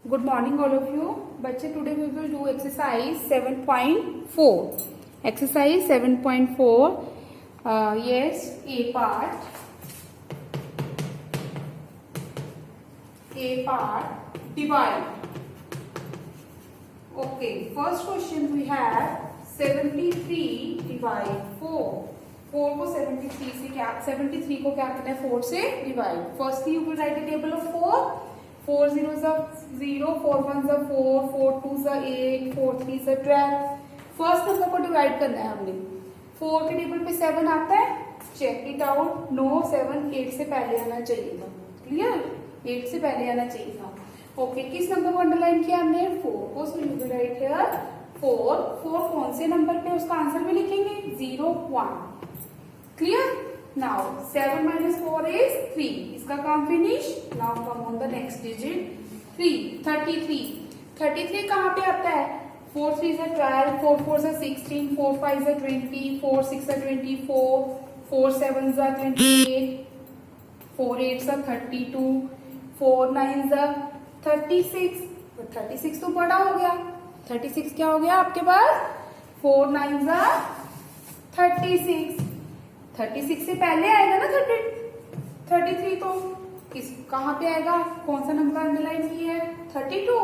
Good morning all of you. बच्चे today we will do exercise 7.4. Exercise 7.4. Yes, A part. A part. Divide. Okay. First question we have 73 divide 4. 4 को 73 से क्या 73 को क्या करना है 4 से divide. Firstly you will write a table of 4. 4 zeros are 0, 4 ones are 4, 4 twos are 8, 4 threes are 12. First number को divide करना है हमने. 4 के टेबल पे 7 आता है. Check it out. नो 7 8 से पहले आना चाहिए था. क्लियर. 8 से पहले आना चाहिए था. ओके किस नंबर को अंडरलाइन किया हमने 4 को. सो यू विल राइट हियर 4. 4 कौन से नंबर पे उसका आंसर भी लिखेंगे 0 1. क्लियर. Now 7 minus 4 is 3. इसका काम finish. Now come on the next digit 3. 33. 33 कहाँ पे आता है 4 3s are 12, 4 4s are 16, 4 5s are 20, 4 6 are 24, 4 7s are 28, 4 8s are 32, 4 9s are 36. तो 36 तो बड़ा हो गया. 36 क्या हो गया आपके पास 4 9s are 36. 36 से पहले आएगा ना 33. तो किस कहाँ पे आएगा कौन सा नंबर अंडरलाइन किया है 32.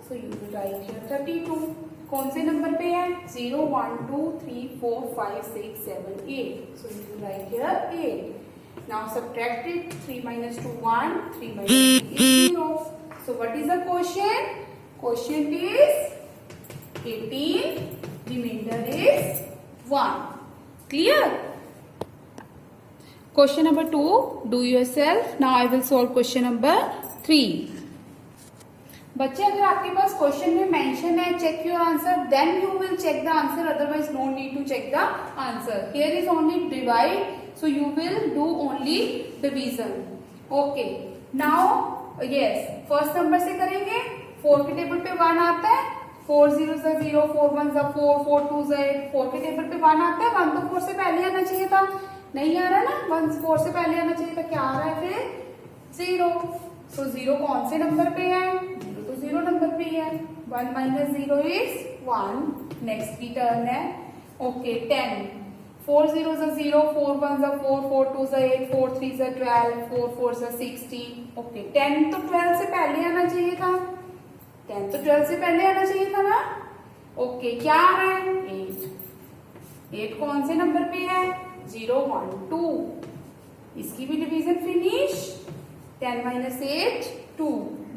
सो यू विल राइट हियर 32. कौन से नंबर पे है 0 1 2 3 4 5 6 7 8. सो you will write here 8. Now subtract it. 3 minus 2 1, 3 minus 3 is 0. So what is the question? Question is 18. Remainder is 1. Clear? Question number 2, do yourself. Now I will solve question number 3. बच्चे अगर आपके पास question में mention है check your answer then you will check the answer otherwise no need to check the answer. Here is only divide so you will do only division. Okay now yes first number से करेंगे. 4 के table पे 1 आता है. 4 zeros are 0, 4 ones are 4, 4 twos are 8. 4 के table पे 1 आता है. 1 तो 4 से पहले आना चाहिए था. नहीं आ रहा ना 1 4 से पहले आना चाहिए था. क्या आ रहा है फिर 0. सो 0 कौन से नंबर पे है 0 तो 0 नंबर पे है. 1 minus 0 is 1. नेक्स्ट की टर्न है. Okay 10. 4 zeros are 0, 4 ones are 4, 4 twos are 8, 4 threes are 12, 4 fours are 16. Okay 10 तो 12 से पहले आना चाहिए था. 10 तो 12 से पहले आना चाहिए था ना. ओके क्या आ रहा है 8. 8 कौन से नंबर पे है 0 1 2. इसकी भी डिवीजन फिनिश. 10 minus 8 2.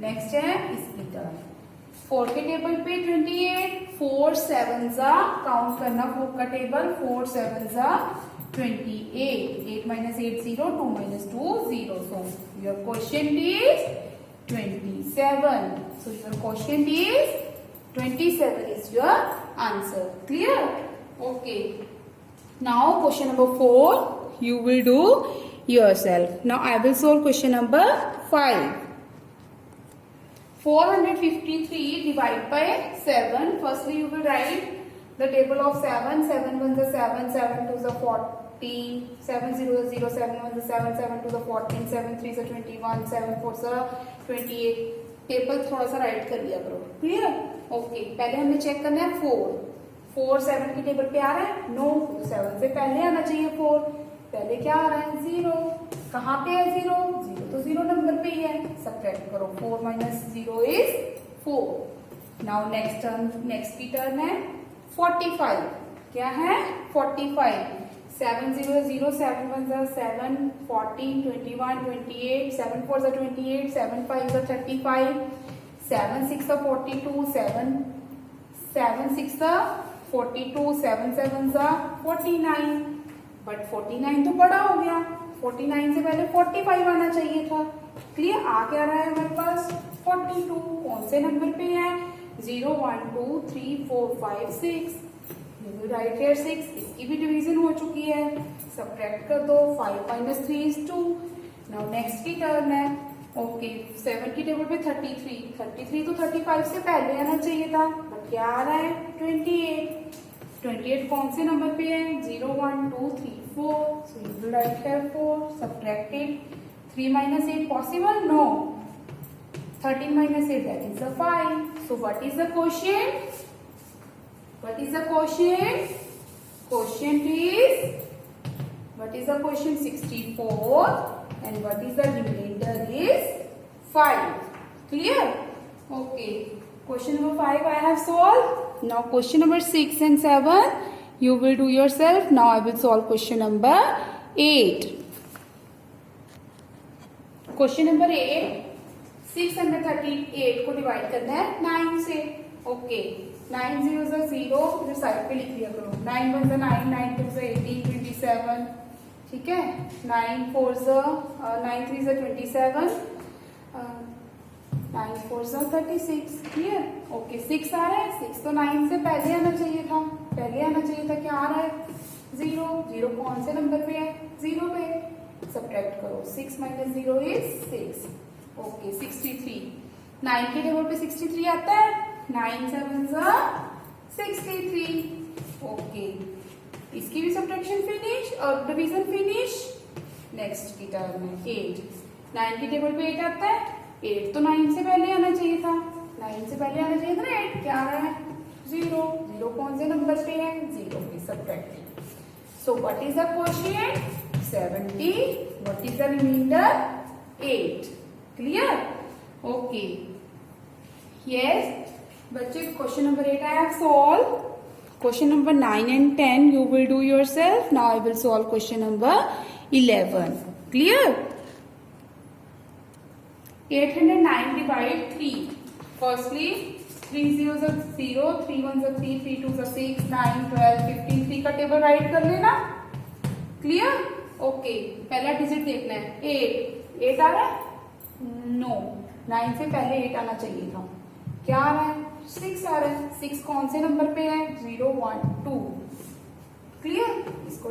नेक्स्ट है इसकी टर्न. 4 के टेबल पे 28. 4 7s काउंट करना 4 का table. 4 7s 28. 8 minus 8 0. 2 minus 2 0. So your quotient is 27. So your quotient is 27 is your answer. Clear? Okay. Now question number 4 you will do yourself. Now I will solve question number 5. 453 divided by 7. Firstly you will write the table of 7. 7 ones are 7, 7 twos are 14, 7 zeros are 0, 7 ones are 7, 7 twos are 14, 7 threes are 21, 7 fours are 28. Table थोड़ा सा right कर लिया करो. Clear. Okay पहले हमें check करना है 4 7 के टेबल पे आ रहा है नो. 7 से पहले आना चाहिए 4. पहले क्या आ रहा है 0. कहाँ पे है 0 तो 0 नंबर पे ही है. सब्ट्रैक्ट करो. 4 minus 0 is 4. नाउ नेक्स्ट की टर्न है 45. क्या है 45. 7 0 0, 7 1s are 7, 14, 21, 28, 7 4s are 28, 7 5s are 35, 7 6 are 42, 7 6 are 42, 7 7s are 49. But 49 तो बड़ा हो गया. 49 से पहले 45 आना चाहिए था. क्लियर. आ क्या रहा है हमारे पास 42. कौन से नंबर पे है 0 1 2 3 4 5 6. Right here 6. इसकी भी डिवीजन हो चुकी है. सब्ट्रैक्ट कर दो. 5 minus 3 is 2. नाउ नेक्स्ट की टर्न है. ओके 7 की टेबल पे 33. 33 तो 35 से पहले आना चाहिए था. बट क्या आ रहा है 28. 28 कौन से नंबर पे है 0 1 2 3 4. So you will write here 4. Subtract it. 3 minus 8 possible no. 13 minus 8, that is a 5. So what is the quotient? What is the quotient? Quotient is, what is the quotient? 64, and what is the remainder is 5. Clear? Okay. Question number 5 I have solved. Now question number 6 and 7 you will do yourself. Now I will solve question number 8. Question number 8, 638 को divide करना है 9 से. Okay, 9 0 से 0 जो side पे लिख लिया करो. 9 1 9, 9 2 18, 27. ठीक है. 9 4 9 3 27, 9 4 36. क्लियर? ओके, 6 आ रहा है. 6 तो 9 से पहले आना चाहिए था. पहले आना चाहिए था. क्या आ रहा है? 0. 0 कौन से नंबर पे है? 0 पे. सब्ट्रैक्ट करो. 6 minus 0 is 6. ओके, 63. 9 के टेबल पे 63 आता है. 9 7 63. ओके, इसकी भी सब्ट्रैक्शन फिनिश और डिवीजन फिनिश. नेक्स्ट की टर्म है 8. 9 के टेबल पे 8 आता है. 8 तो 9 से पहले आना चाहिए था. 9 से पहले आना चाहिए था ना. 8 क्या आ रहा है? 0. 0 कौन से नंबर पे है? 0 पे. Subtracting. So what is the quotient? 70. What is the remainder? 8. Clear? Okay. Yes. बच्चे, question number 8 I have solved. Question number 9 and 10 you will do yourself. Now I will solve question number 11. Clear? 809 divide 3. Firstly, 3 zeros are 0, 3 ones are 3, 3 twos are 6, 9, 12, 15. 3 का table right कर लेना. Clear? Okay, पहला digit देखना है. 8. 8 आ रहा है? No. 9 से पहले 8 आना चाहिए था. क्या आ रहा है? 6 आ रहा है. 6 कौन से नंबर पे है? 0 1 2. क्लियर? इसको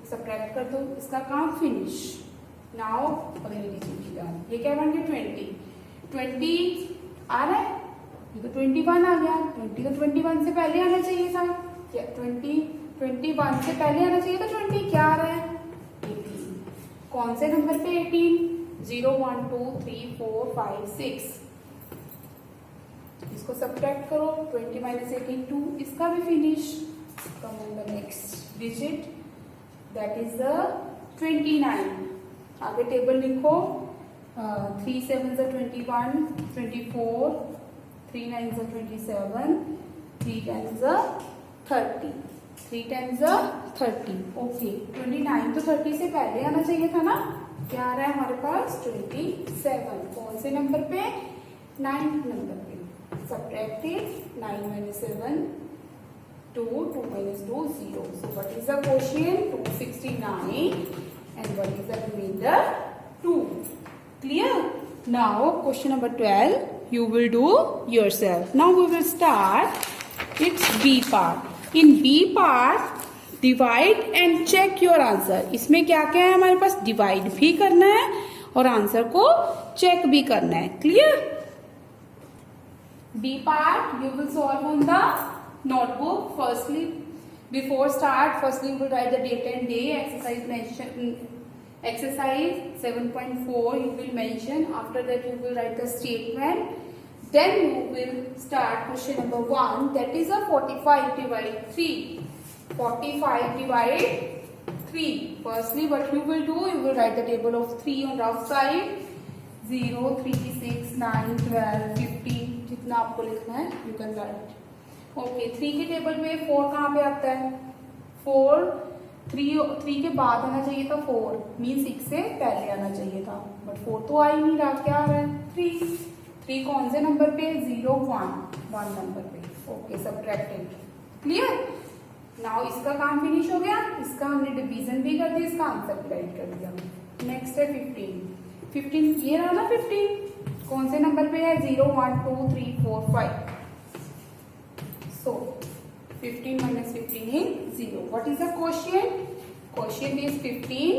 सब्ट्रैक्ट कर दो. इसका काम फिनिश. नाउ अगले डिजिट की टर्न. ये क्या बन गया? 20. 20 आ रहा है? ये तो 21 आ गया. 20 तो 21 से पहले आना चाहिए था. क्या 21 से पहले आना चाहिए था. 20 क्या आ रहा है? 18. कौन से नंबर पे 18? 0 1 2 3 4 5 6. इसको सब्ट्रैक्ट करो. 20 minus 18 2. इसका भी finish. Come on the next digit, that is the 29. आगे टेबल लिखो. 3 7 21, 24, 3 9 27, 3 10 30. 3 10 30. ओके, 29 तो 30 से पहले आना चाहिए था ना. क्या आ रहा है हमारे पास? 27. कौन से नंबर पे? 9th नंबर पे. Subtracted. 9 minus 7 2, 2 minus 2 0. So what is the quotient? 269. And what is the remainder? 2. Clear? Now question number 12 you will do yourself. Now we will start its B part. In B part, divide and check your answer. इसमें क्या क्या है हमारे पास? Divide भी करना है और answer को चेक भी करना है. Clear? B part you will solve on the notebook. Firstly, before start, firstly you will write the date and day. Exercise 7.4 you will mention. After that you will write the statement. Then you will start question number 1, that is a 45 divide 3. 45 divide 3. Firstly, what you will do, you will write the table of 3 on rough side. 0, 3, 6, 9, 12, 15. जितना आपको लिखना है you can write. Okay, 3 के table में 4 कहाँ पे आता है? 4. 3 के बाद आना चाहिए था 4. मीन 6 से पहले आना चाहिए था. बट 4 तो आ ही नहीं रहा. क्या आ रहा है? 3. 3 कौन से नंबर पे? 0 1 नंबर पे. Okay, subtracted. क्लियर? नाउ इसका काम फिनिश हो गया. इसका हमने डिवीजन भी कर दिया. इसका आंसर भी राइट कर दिया. नेक्स्ट है 15. 15 ये रहा ना. 15 कौन से नंबर पे है? 0 1 2 3 4 5. सो 15 minus 15 is 0. What is the quotient? Quotient is 15.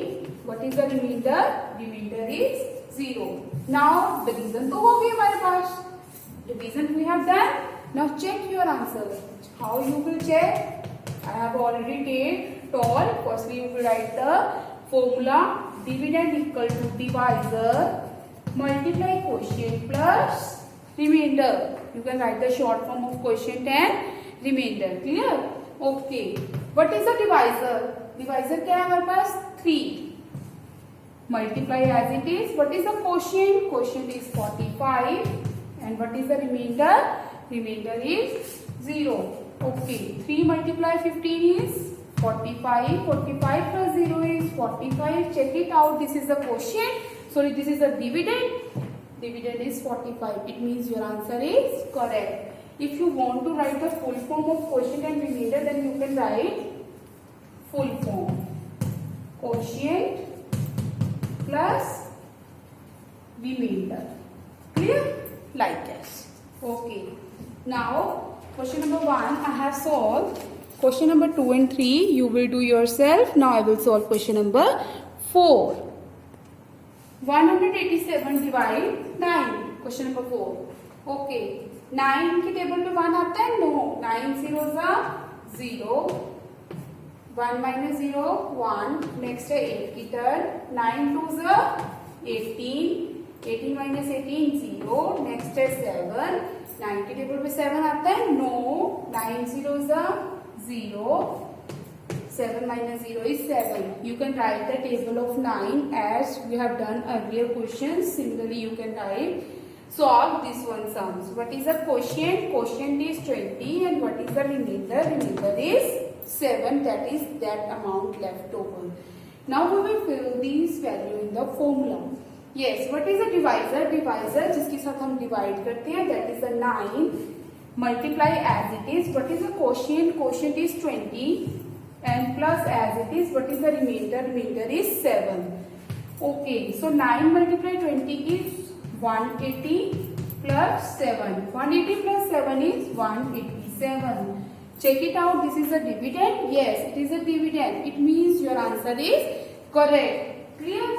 What is the remainder? Remainder is 0. Now division तो हो गई हमारे पास. Division we have done. Now check your answer. How you will check? I have already told. Firstly you will write the formula. Dividend equal to divisor multiply quotient plus remainder. You can write the short form of quotient and remainder. Clear? Okay. What is the divisor? Divisor क्या है हमारे पास? 3. Multiply as it is. What is the quotient? Quotient is 45. And what is the remainder? Remainder is 0. Okay. 3 multiply 15 is 45. 45 plus 0 is 45. Check it out. This is the quotient. Sorry, this is the dividend. Dividend is 45. It means your answer is correct. If you want to write the full form of quotient and remainder, then you can write full form. Quotient plus remainder. Clear? Like this. Okay. Now, question number 1 I have solved. Question number 2 and 3 you will do yourself. Now I will solve question number 4. 187 divide 9. Question number 4. Okay. 9 की table पे 1 आता है? No. 9 zeros are 0. 1 minus 0 1. Next है 8 की turn. 9 twos are 18. 18 minus 18 0. Next है 7. 9 की table पे 7 आता है? No. 9 zeros are 0. 7 minus 0 is 7. You can write the table of 9 as we have done earlier questions. Similarly, you can write. Solve this one sums. What is the quotient? Quotient is 20 and what is the remainder? Remainder is 7. That is that amount left over. Now we will fill these value in the formula. Yes, what is the divisor? Divisor जिसके साथ हम divide करते हैं, that is the 9. Multiply as it is. What is the quotient? Quotient is 20 and plus as it is. What is the remainder? Remainder is 7. Okay, so 9 multiply 20 is 180 plus 7. 180 plus 7 is 187. Check it out. This is a dividend. Yes, it is a dividend. It means your answer is correct. Clear?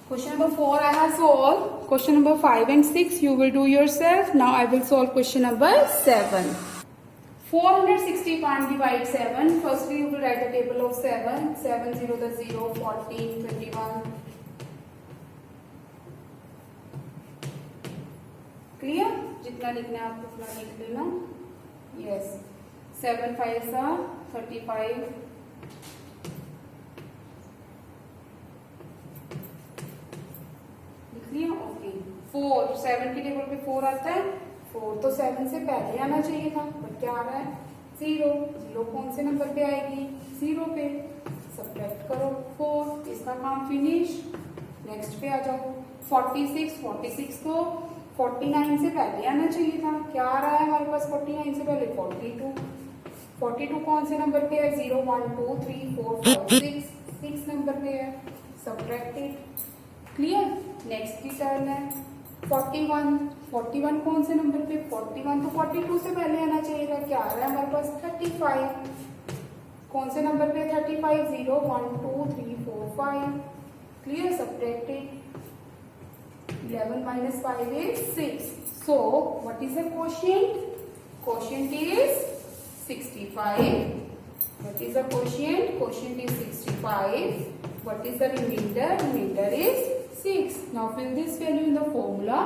Question number 4 I have solved. Question number 5 and 6 you will do yourself. Now I will solve question number 7. 461 divide 7. Firstly you will write the table of 7. 7 0 the 0, 14, 21. Clear? जितना लिखना है आपको उतना लिख लेना. Yes. 7 5s are 35. लिख लिया? Okay. 4 7 की टेबल पे 4 आता है. 4 तो 7 से पहले आना चाहिए था, बट क्या आ रहा है? 0. 0 कौन से नंबर पे आएगी? 0 पे. सब्ट्रैक्ट करो 4. इसका काम फिनिश. नेक्स्ट पे आ जाओ. 46 46 तो 49 से पहले आना चाहिए था. क्या आ रहा है हमारे पास 49 से पहले? 42. 42 कौन से नंबर पे है? 0 1 2 3 4 5 6. 6 नंबर पे है. सब्ट्रैक्टेड. क्लियर? नेक्स्ट की टर्न है 41. 41 कौन से नंबर पे? 41 तो 42 से पहले आना चाहिए था. क्या आ रहा है हमारे पास? 35. कौन से नंबर पे? 35. 0 1 2 3 4 5. Clear? Subtracted. 11 minus 5 is 6. So, what is the quotient? Quotient is 65. What is the quotient? Quotient is 65. What is the remainder? Remainder is 6. Now, fill this value in the formula.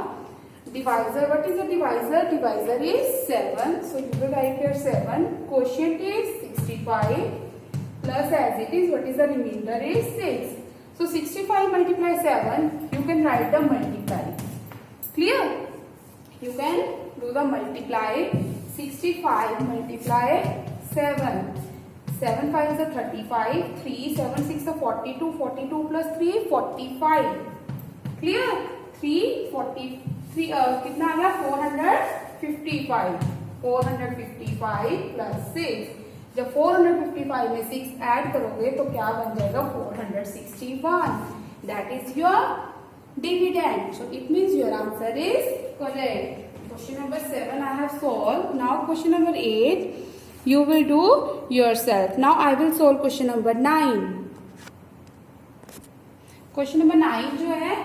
Divisor. What is the divisor? Divisor is 7. So, you will write here 7. Quotient is 65. Plus as it is, what is the remainder is 6. So 65 multiply 7, you can write the multiply. Clear? You can do the multiply. 65 multiply 7. 7 5 is a 35. 3 7 6 is 42. 42 plus 3 45. Clear? 3 43 कितना आ गया? 455. 455 plus 6. जब 455 में 6 add करोगे तो क्या बन जाएगा? 461. That is your dividend. So it means your answer is correct. Question number 7 I have solved. Now question number 8 you will do yourself. Now I will solve question number 9. Question number 9 जो है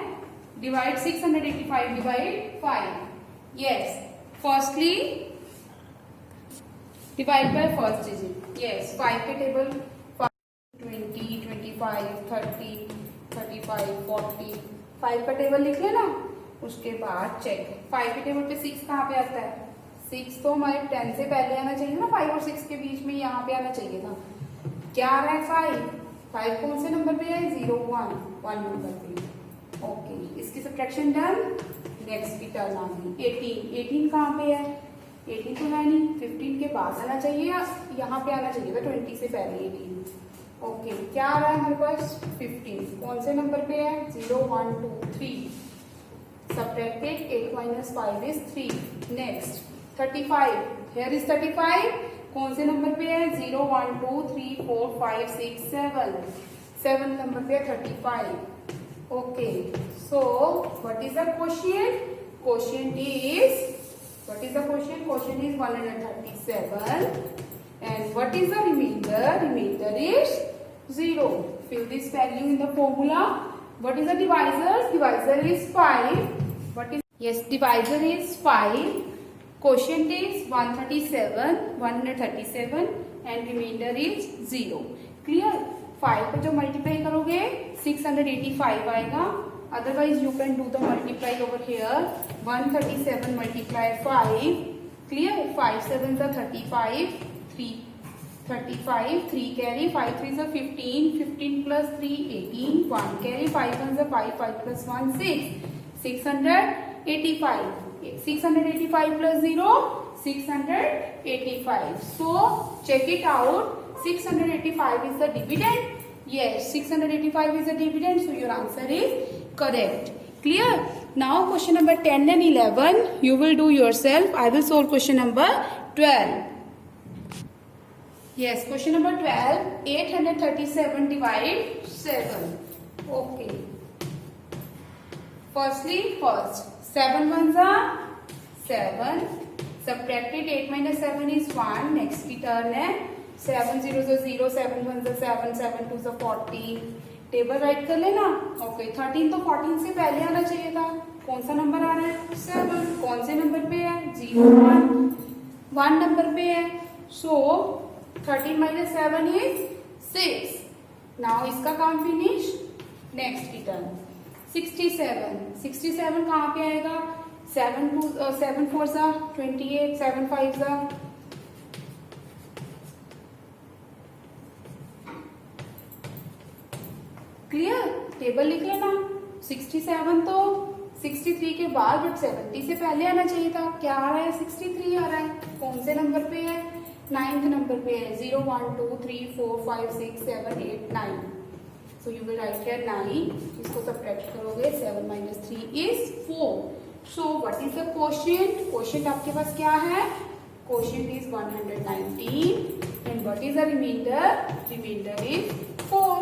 divide 685 divide 5. Yes. Firstly divide by first digit. Yes, 5 के table 5, 20, 25, 30, 35, 40, 5 का table लिख लेना, उसके बाद check 5 के table पे 6 कहाँ पे आता है, 6 तो हमारे 10 से पहले आना चाहिए ना, 5 और 6 के बीच में यहाँ पे आना चाहिए था। क्या आ रहा है 5 कौन से नंबर पे है, 0 1 नंबर पे। ओके, इसकी सब्ट्रैक्शन डन। नेक्स्ट की टर्न आ गई 18 कहाँ पे है, 18 तो है नहीं, 15 के पास आना चाहिए या यहाँ पे आना चाहिए था 20 से पहले 18। ओके, क्या आ रहा है हमारे पास 15 कौन से नंबर पे है, 0 1 2 3। Subtracted 8 minus 5 is 3. Next 35. Here is 35. कौन से नंबर पे है, 0 1 2 3 4 5 6 7। 7 नंबर पे है 35. Okay. So what is the quotient? Quotient is, what is the quotient? Quotient is 137. And what is the remainder? Remainder is 0. Fill this value in the formula. What is the divisor? Divisor is 5. What is, yes, divisor is 5. Quotient is 137 and remainder is 0. Clear? 5 को जो multiply करोगे 685 आएगा. Otherwise you can do the multiply over here. 137 multiply 5. Clear? 5 7s are 35. 35, 3 carry, 5 3s are 15, 15 plus 3, 18, 1 carry, 5 1s are 5, 5 plus 1, 6, 685, 685 plus 0, 685. So, check it out, 685 is the dividend. Yes, 685 is the dividend, so your answer is correct. Clear? Now, question number 10 and 11, you will do yourself. I will solve question number 12. Yes, question number 12, 837 divide 7. Okay. First, 7 ones are 7. Subtracted 8 minus 7 is 1. Next की turn है 7 zeros are 0, 7 ones are 7, 7 twos are 14. Table right कर लेना. Okay, 13 तो 14 से पहले आना चाहिए था. कौन सा नंबर आ रहा है, 7. कौन से नंबर पे है, 0 1 नंबर पे है. सो 13 minus 7 is 6. Now इसका काम फिनिश. नेक्स्ट की टर्न 67 कहाँ पे आएगा, 7 4s are 28, 7 5s are clear. Table लिख लेना. 67 तो 63 के बाद बट 70 से पहले आना चाहिए था. क्या आ रहा है, 63 आ रहा है. कौन से नंबर पे है, 9th नंबर पे है. 0 1 2 3 4 5 6 7 8 9. So you will write here 9. इसको सब्ट्रैक्ट करोगे, 7 minus 3 is 4. So what is the quotient. Quotient आपके पास क्या है, quotient is 119. And what is the remainder, remainder is 4.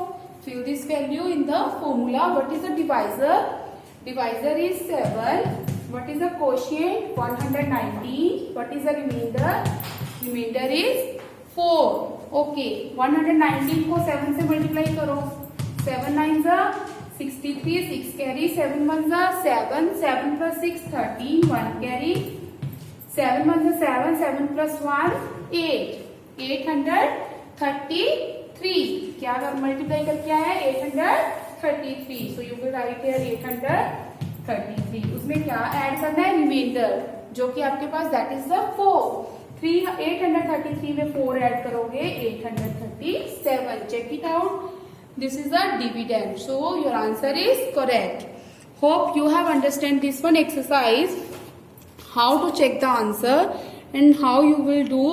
Fill this value in the formula. What is the divisor? Divisor is 7. What is the quotient, 119. What is the remainder? Remainder is 4. Okay, 119 को 7 से multiply करो. 7 9s are 63, 6 carry, 7 1s are 7, 7 plus 6 13, 1 carry, 7 1s are 7, 7 plus 1 8, 833. क्या multiply करके आया है, 833. सो you will write here 833. उसमें क्या add करना है, रिमाइंडर, जो कि आपके पास दैट इज द 4. 833 में 4 ऐड करोगे 837. Check it out. This is the dividend. So your answer is correct. Hope you have understand this one exercise, how to check the answer and how you will do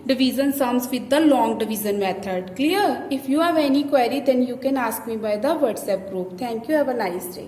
division sums with the long division method. Clear? If you have any query, then you can ask me by the WhatsApp group. Thank you. Have a nice day.